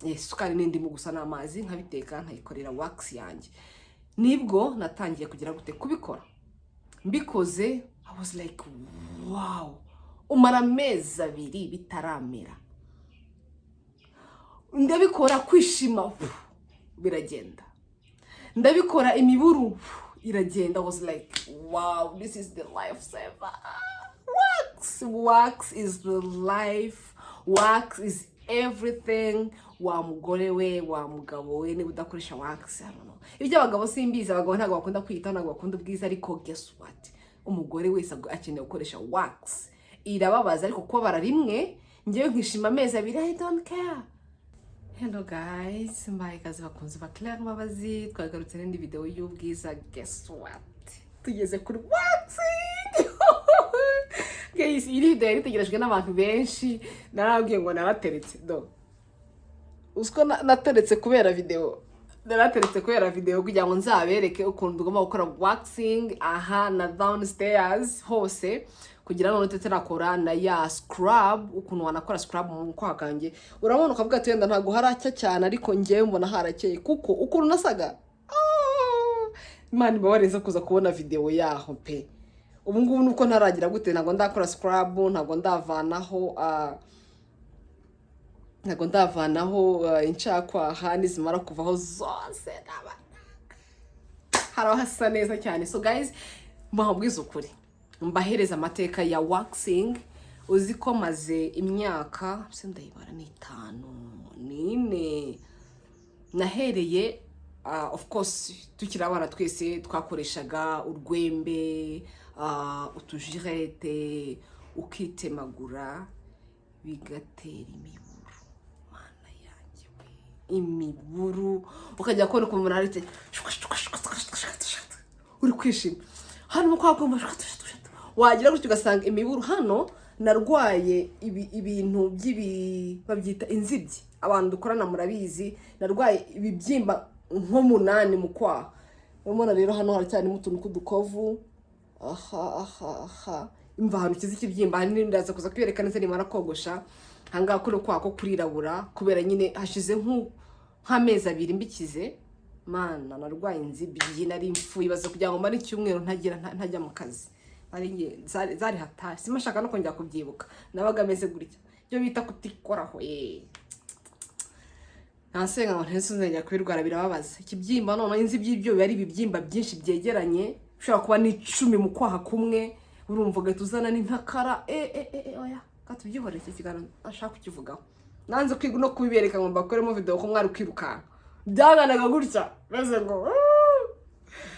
isukari n'indimu gusa n'amazi nkabiteka nkayikorera wax yanjye. Nibwo natangiye kugira gute kubikora. Mbikoze I was like wow, umara amezi 2 bitaramera. Ndabikora kwishima biragenda, ndabikora imiburu iragenda. I was like wow, this is the lifesaver. Wax is the life. Wax is everything. Wa mugore we, wa mugabo we, niba udakoresha wax, I don't know. Ibyo abagabo simbiza, abagabo ntabwo bakunda kwita, ntabwo bakunda ubwiza, ariko guess what, umugore wese akeneye gukoresha wax. Irababaza ariko kuba bararimwe, ngewe nkishima amezi 2, I don't care. Hello guys, mbaye kazi bakunze ba Claire Mbabazi, twagarutse n'indi video y'ubwiza. Guess what, tugeze kuri waxing. Guys, iyi video yaritegerejwe n'abantu benshi, narabwiye ngo narateretse do. Usko nateretse kubera video. Narateretse kubera video kugira ngo nzabereke ukuntu tugomba gukora waxing aha na downstairs hose, kugira ngo notete nakora na ya scrub, ukuntu wanakora scrub mu kwa kanjye. Urabona ukavuga ati wenda ntago haracya cyane, ariko ngewe mbona harakeye kuko ukuntu nasaga. Imana ibabareze kuza kubona video yaho pe. Ubu ngubu nuko ntaragira gute, ntago ndakora scrub, ntago ndavanaho incakwa hani zimara kuvaho zose haraho hasa neza cyane. So guys, mbabwiza ukuri, mbahereza amateka ya waxing. Uzi ko maze imyaka ndayibara ni 5 4 nahereye. Of course tukiri abana twese twakoreshaga urwembe, utujirete, ukitemagura bigatera imiburu. Mana yanjye we, imiburu ukajya kubona uko umuntu arite uri kwishima hano mu kwa kumva wagira gutyo ugasanga imiburu. Hano narwaye ibintu babyita inzibyi, abantu dukorana murabizi. Narwaye ibibyimba nko 8 mu kwa. Urabona rero hano haracyari mutuntu kudukovu. Imva hano kizi kibyimba hani ndaza kuza kwerekana nze nimara kogosha. Hanga kuno kwako kurirabura kubera nyine hashize nk'amezi 2 mbikize. Mana narwaye inzibyi, nari impfu ibaza kugira ngo mari cyumweru ntajya mu kazi. Ari zari hatari, simashaka no kongera kubyibuka. Nabaga meze gutya byo bita kutikoraho nasenga ngo ntensuzenya kwirwara birababaza. Ikibyimba none inzibyi byo bari ibibyimba byinshi byegeranye, ushobora kuba ni 10 mu kwaha kumwe. Urumva gatuzana n'intakara oya katubyihore iki kigano ashaka kukivugaho. Nanze kwiga no kubibereka ngo bakoremo video ko mwari kwiruka byaganaga gutya beze ngo.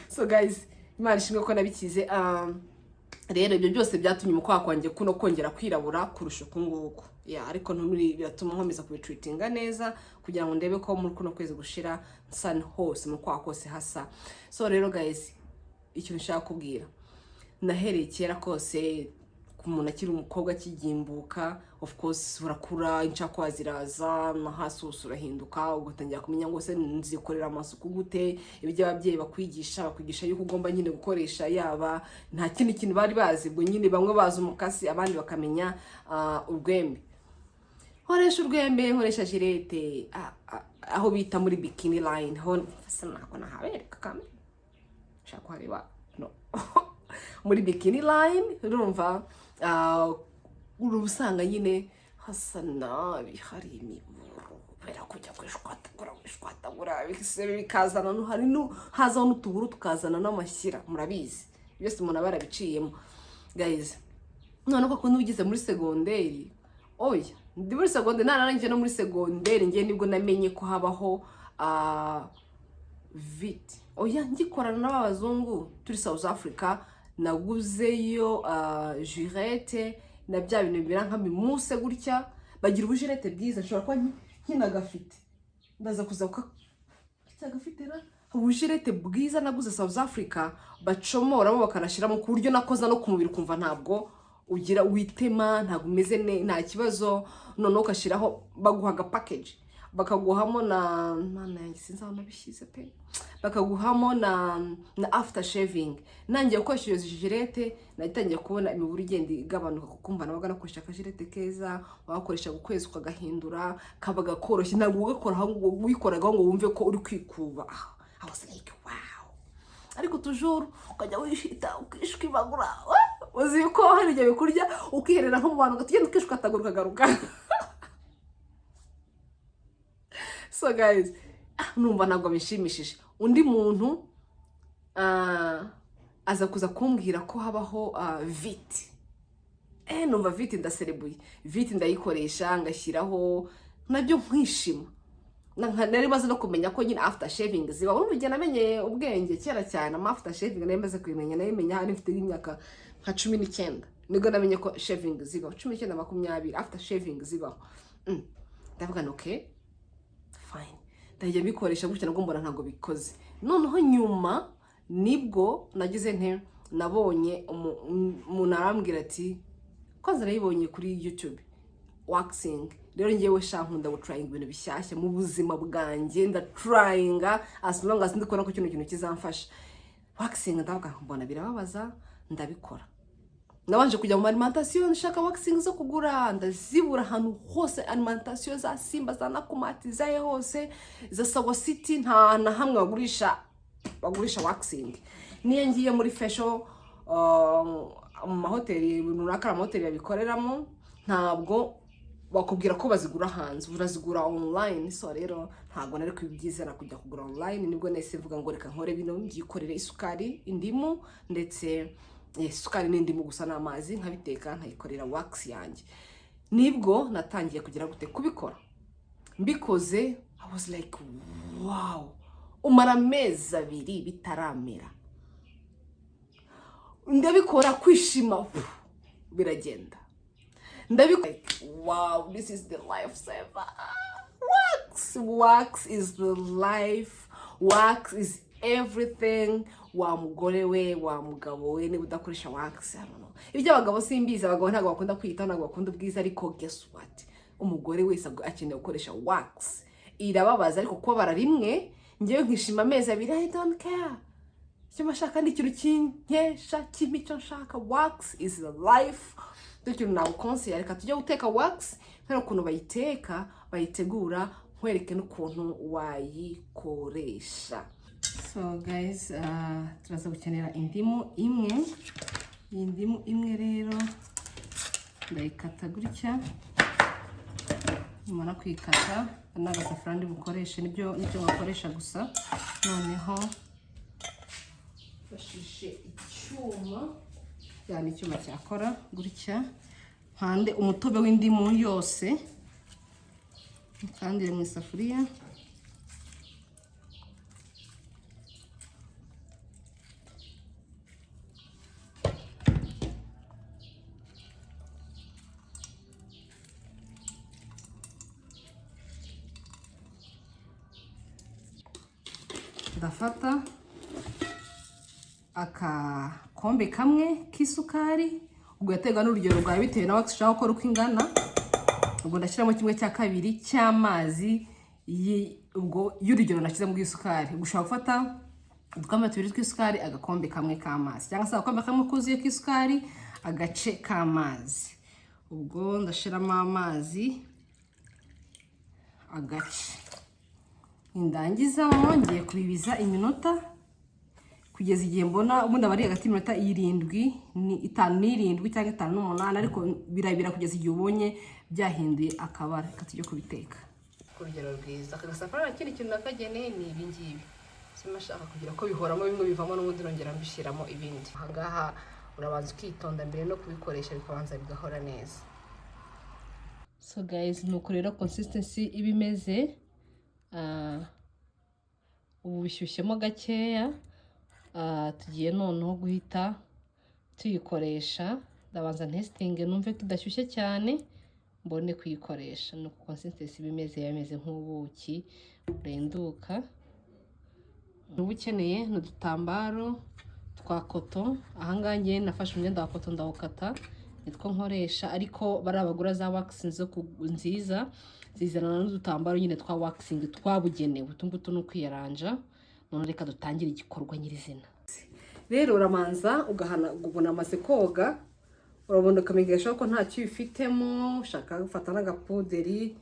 So guys, Imana ishimwe ko nabikize. Rero ibyo byose byatumye mu kwa kwanjye kuno kongera kwirabura kurusha kunguko. Ariko ntumuri biratuma nkomeza kubitreatinga neza kugira ngo ndebe ko muri kuno kwezi gushira nsa hose mu kwa kose hasa. So rero guys, icyo nshaka kubwira, nahereye kera kose ku muntu akiri umukobwa kigimbuka. Of course urakura, incakwa ziraza, na hasi usurahinduka, ugatangira kumenya ngo se nzikorera amasuku gute. Ibyo ababyeyi bakwigisha yuko ugomba nyine gukoresha yaba nta kindi kintu bari bazi, ubwo nyine bamwe bazi umukasi, abandi bakamenya urwembe. Nkoresha urwembe, nkoresha jirete, aho bita muri bikini line. Ho nako nahabereka kamera shaka hareba no muri bikini line. Urumva urusanga nyine hasa nabi, hari imiburu bera kujya kwishwatagura bikisebe bikazana no hari no hazaho n'utuburu tukazana n'amashyira. Murabizi byose umuntu barabiciyemo guys. None ko ugize muri segonderi, oya ndi muri segonderi, narangije no muri segonderi ngiye nibwo namenye ko habaho vit. Oya ngikorana n'abazungu turi South Africa, naguzeyo jurete na bya bintu bibira nka mimuse gutya. Bagira ubujurete bwiza, nshobora kwa nkina gafite ndaza kuza ko cyagafite ra ubujurete bwiza naguze South Africa, bacomoramo bakanashiramo ku buryo nakoza no kumubiri kumva ntabwo ugira witema, ntabwo umeze nta kibazo. None ukashiraho baguhaga package bakaguhamo na mana yanjye sinzi aho nabishyize pe, bakaguhamo na after shaving. Nangiye gukoresha iyo jirete nagitangiye kubona imiburu igenda igabanuka, kuko mva nabaga nakoresha akajirete keza wakoresha ukwezi ukagahindura kabaga koroshye, ntabwo ugakora ngo wikoragaho ngo wumve ko uri kwikuba. I was like wow. Ariko toujours ukajya wishita ukishwibagura, uzi ko hari igihe bikurya ukiherera nko mu bantu gatugenda ukishwa ataguruka garuka. So guys, numva ntabwo bishimishije. Undi muntu aza kuza kumbwira ko habaho viti. Numva viti ndaserebuye. Viti ndayikoresha ngashyiraho nabyo nkwishima. Nari maze no kumenya ko nyine after shaving ziba. Urumva namenye ubwenge kera cyane, ama after shaving nari maze kubimenya, nayimenya hari mfite imyaka nka 19. Nibwo namenye ko shaving ziba 19 20 after shaving ziba. Ndavuga okay. Fine. Ndajya bikoresha gutya nabwo mbona ntago bikoze. Noneho nyuma nibwo nagize nte nabonye umuntu arambwira ati kwanza nayibonye kuri YouTube waxing. Rero ngewe shankunda gutrying ibintu bishyashya mu buzima bwanjye, ndatryinga as long as ndikora ko kintu kizamfasha. Waxing ndavuga mbona birababaza, ndabikora. Nabanje kujya mu alimentation nshaka waxing zo kugura, ndazibura ahantu hose, alimentation za Simba za Nakumati zaye hose, za Sawa City nta na hamwe bagurisha waxing. Niyo ngiye muri facial mu mahoteli runaka, amahoteli yabikoreramo, ntabwo bakubwira ko bazigura hanze, urazigura online. So rero ntabwo nari kwibyizera kujya kugura online, nibwo nese mvuga ngo reka nkore bino byikorere isukari, indimu ndetse isukari n'indimu gusa n'amazi, nkabiteka nkayikorera wax yanjye. Nibwo natangiye kugira gute kubikora. Mbikoze I was like wow. Umara amezi 2 bitaramera. Ndabikora kwishima biragenda. Ndabikora wow, this is the lifesaver. Wax is the life. Wax is everything. Wa mugore we, wa mugabo we, niba udakoresha wax, I don't know. Ibyo abagabo simbiza, abagabo ntabwo bakunda kwita, ntabwo bakunda ubwiza, ariko guess what? Umugore wese akeneye gukoresha wax. Irababaza ariko kuba bararimwe, ngewe nkishima amezi 2, I don't care. Icyo mashaka ni ikintu kinkesha, cy'imico nshaka. Wax is the life. Dukino nawe konse reka tujye guteka wax, kandi ukuntu bayiteka, bayitegura, nkwereke n'ukuntu wayikoresha. So guys, turaza gukenera indimu imwe. Indimu imwe rero ndayikata gutya. Nyuma kwikata n'agasafrandi bukoreshe nibyo bakoresha gusa. Noneho fashishe icyuma, yani icyuma cyakora gutya, hande umutobe w'indimu yose, kandi mu isafuriya. Ndafata akakombe kamwe k'isukari, ubwo yaterwa n'urugero rwawe bitewe na wax ushaka gukora uko ingana. Ubwo ndashyiramo 1/2 cy'amazi ubwo y'urugero nashyize mu isukari. Ushaka gufata udukombe 2 tw'isukari, agakombe kamwe k'amazi, cyangwa se agakombe kamwe kuzuye k'isukari, agace k'amazi. Ubwo ndashiramo amazi agace. Indangiza ngiye kubibiza iminota kugeza igihe mbona ubundi abari hagati y'iminota 7 cyangwa 5 n'umunani, ariko birabira kugeza igihe ubonye byahinduye akabara. Katujye kubiteka kurugero rwiza. Kagasafara kindi kintu nakagene ni ibi ngibi, simashaka kugira ko bihoramo bimwe bivamo n'ubundi nongera mbishiramo ibindi. Ahangaha urabanza ukitonda mbere no kubikoresha, bikabanza bigahora neza. So guys, nuko rero consistency ibimeze. Ubu bishyushyemo gakeya. Tugiye noneho guhita tuyikoresha. Ndabanza testing numve ko idashyushye cyane, mbone kuyikoresha. Nuko consistency bimeze, yameze nk'ubuki burenduka. Ubu ukeneye n'udutambaro twa koto. Ahangaha ngiye nafashe umwenda wa koto ndawukata nitwo nkoresha, ariko bari abagura za wax nziza zizana n'udutambaro nyine twa waxing twabugenewe. Utungutu ni ukwiyaranja. None reka dutangire igikorwa nyirizina. Rero uramanza ugahana amaze koga, urabona ukamenyesha ko nta cyo bifitemo. Ushaka gufata n'agapuderi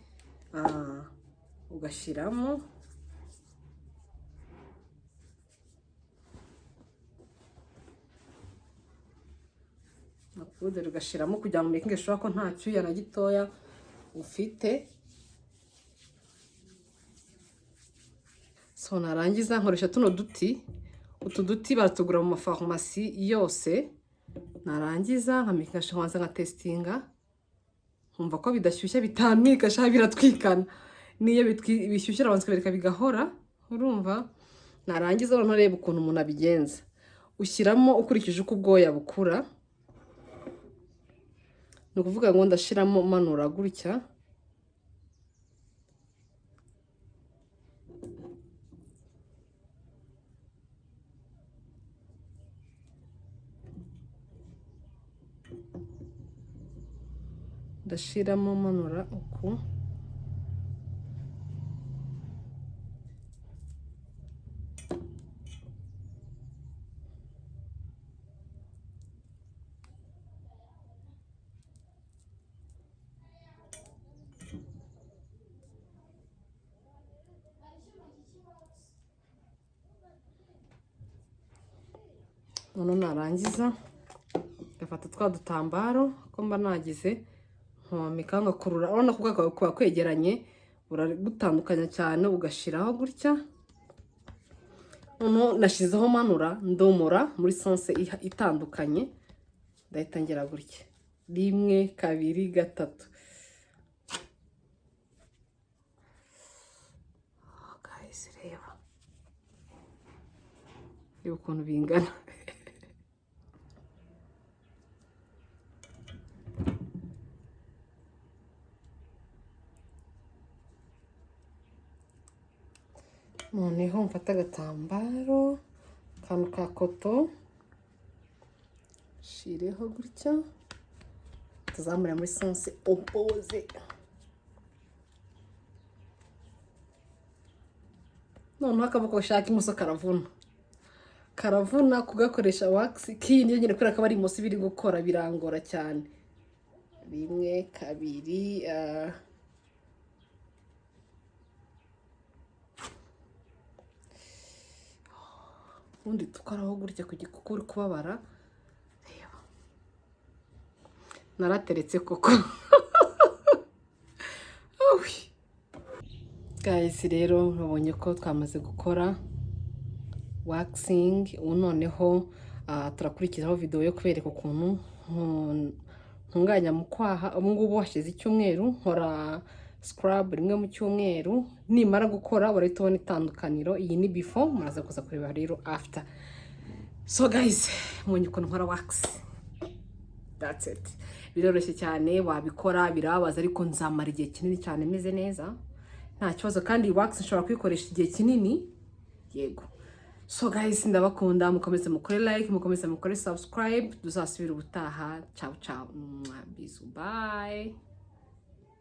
ugashiramo, apuderi ugashiramo kugira ngo umenyeshe ko nta cyuya na gitoya ufite. So narangiza nkoresha tuno duti. Utu duti baratugura mu mafarumasi yose. Narangiza nkamikasha kwanza nka testinga, nkumva ko bidashyushye bitamwika sha biratwikana. Niyo bishyushye abanza kabereka bigahora, urumva. Narangiza rero ntoreba ukuntu umuntu abigenza. Ushyiramo ukurikije uko ubwoya bukura. Ni ukuvuga ngo ndashiramo manura gutya. Ndashiramo manura uku. None narangiza ngafata twa dutambaro ko mba nagize nkomeka ngakurura. Urabona ko kuba kwegeranye uragutandukanya cyane ugashiraho gutya. None nashizeho manura ndomora muri sense itandukanye. Ndahita ngera gutya 1 2 3. Guys, reba ukuntu bingana. Noneho mfata agatambaro kantu ka koto shireho gutya, tuzamura muri sense opposé. Noneho akaboko ushaka imoso karavuna kugakoresha wax kindi nyine kubera ko bari imoso biri gukora birangora cyane. 1 2 undi tukaraho gutya kuko uri kubabara. Reba narateretse koko. Guys, rero mubonye ko twamaze gukora waxing. Noneho turakurikizaho video yo kubereka ukuntu ntunganya mu kwaha. Ubu ngubu hashize icyumweru nkora scrub rimwe mu cyumweru. Nimara gukora barahita ubona itandukaniro. Iyi ni before, muraza kuza kureba rero after. So guys, mubonye ukuntu nkora wax. That's it. Biroroshye cyane, wabikora birabaza, ariko nzamara igihe kinini cyane meze neza nta kibazo. Kandi wax nshobora kwikoresha igihe kinini. Yego. So guys, ndabakunda, mukomeze mukore like, mukomeze mukore subscribe. Tuzasubira ubutaha. Ciao ciao. Bisous. Bye.